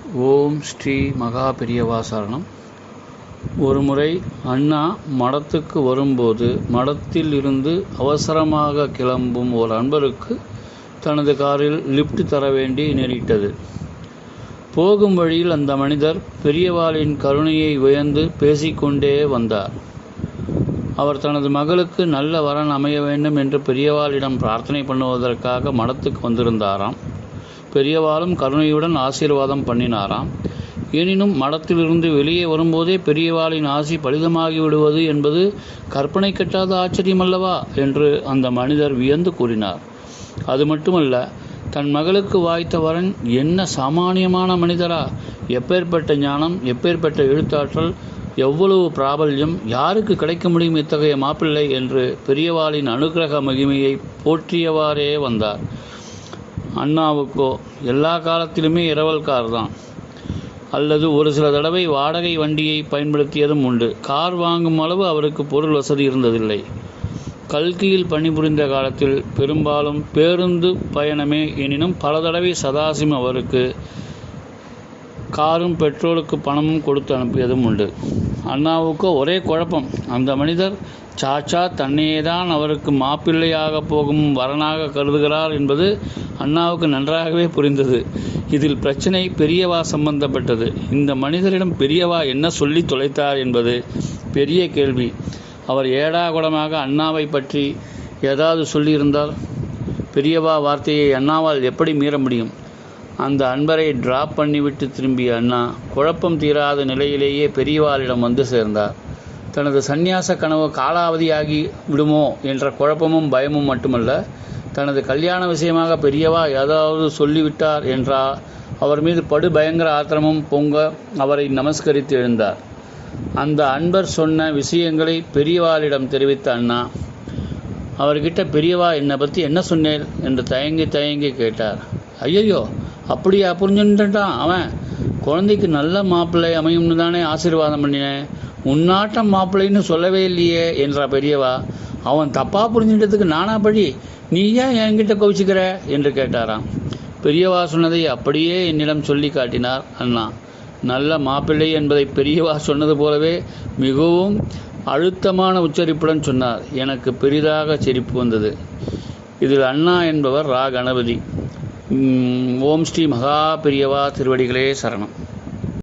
ஓம் ஸ்ரீ மகா பெரியவா சரணம். ஒருமுறை அண்ணா மடத்துக்கு வரும்போது மடத்தில் இருந்து அவசரமாக கிளம்பும் ஒரு அன்பருக்கு தனது காரில் லிஃப்ட் தர வேண்டி நேரிட்டது. போகும் வழியில் அந்த மனிதர் பெரியவாளின் கருணையை உயர்ந்து பேசிக்கொண்டே வந்தார். அவர் தனது மகளுக்கு நல்ல வரன் அமைய வேண்டும் என்று பெரியவாளிடம் பிரார்த்தனை பண்ணுவதற்காக மடத்துக்கு வந்திருந்தாராம். பெரியவாளும் கருணையுடன் ஆசீர்வாதம் பண்ணினாராம். எனினும் மடத்திலிருந்து வெளியே வரும்போதே பெரியவாளின் ஆசி பலிதமாகி விடுவது என்பது கற்பனை கட்டாத ஆச்சரியமல்லவா என்று அந்த மனிதர் வியந்து கூறினார். அது மட்டுமல்ல, தன் மகளுக்கு வாய்த்த வரன் என்ன சாமானியமான மனிதரா? எப்பேற்பட்ட ஞானம், எப்பேற்பட்ட எழுத்தாற்றல், எவ்வளவு பிராபல்யம், யாருக்கு கிடைக்க முடியும் இத்தகைய மாப்பிள்ளை என்று பெரியவாளின் அனுக்கிரக மகிமையை போற்றியவாறே வந்தார். அண்ணாவுக்கோ எல்லா காலத்திலுமே இரவல் கார் தான், அல்லது ஒரு சில தடவை வாடகை வண்டியை பயன்படுத்தியதும் உண்டு. கார் வாங்கும் அளவு அவருக்கு பொருள் வசதி இருந்ததில்லை. கல்கியில் பணிபுரிந்த காலத்தில் பெரும்பாலும் பேருந்து பயணமே. எனினும் பல தடவை சதாசிவம் அவருக்கு காரும் பெட்ரோலுக்கு பணமும் கொடுத்து அனுப்பியதும் உண்டு. அண்ணாவுக்கு ஒரே குழப்பம். அந்த மனிதர் சாச்சா தன்னையேதான் அவருக்கு மாப்பிள்ளையாக போகும் வரனாக கருதுகிறார் என்பது அண்ணாவுக்கு நன்றாகவே புரிந்தது. இதில் பிரச்சனை பெரியவா சம்பந்தப்பட்டது. இந்த மனிதரிடம் பெரியவா என்ன சொல்லி தொலைத்தார் என்பது பெரிய கேள்வி. அவர் ஏடாகுடமாக அண்ணாவை பற்றி ஏதாவது சொல்லியிருந்தால் பெரியவா வார்த்தையை அண்ணாவால் எப்படி மீற முடியும்? அந்த அன்பரை டிராப் பண்ணிவிட்டு திரும்பிய அண்ணா குழப்பம் தீராத நிலையிலேயே பெரியவாளிடம் வந்து சேர்ந்தார். தனது சந்நியாச கனவு காலாவதியாகி விடுமோ என்ற குழப்பமும் பயமும் மட்டுமல்ல, தனது கல்யாண விஷயமாக பெரியவா ஏதாவது சொல்லிவிட்டார் என்றால் அவர் மீது படு பயங்கர ஆத்திரமும் பொங்க அவரை நமஸ்கரித்து எழுந்தார். அந்த அன்பர் சொன்ன விஷயங்களை பெரியவாளிடம் தெரிவித்த அண்ணா அவர்கிட்ட, பெரியவா என்னை பற்றி என்ன சொன்னேன் என்று தயங்கி கேட்டார். ஐயோ, அப்படியா புரிஞ்சுட்டான் அவன்? குழந்தைக்கு நல்ல மாப்பிள்ளை அமையும்னு தானே ஆசீர்வாதம் பண்ணினேன், உன்னாட்டம் மாப்பிள்ளைன்னு சொல்லவே இல்லையே என்றா பெரியவா. அவன் தப்பாக புரிஞ்சுட்டதுக்கு நானா பழி? நீ ஏன் என்கிட்ட கோவிச்சுக்கிற என்று கேட்டாராம். பெரியவா சொன்னதை அப்படியே என்னிடம் சொல்லி காட்டினார் அண்ணா. நல்ல மாப்பிள்ளை என்பதை பெரியவா சொன்னது போலவே மிகவும் அழுத்தமான உச்சரிப்புடன் சொன்னார். எனக்கு பெரிதாக சிரிப்பு வந்தது. இதில் அண்ணா என்பவர் ரா கணபதி. ஓம் ஸ்ரீ மகா பெரியவா திருவடிகளே சரணம்.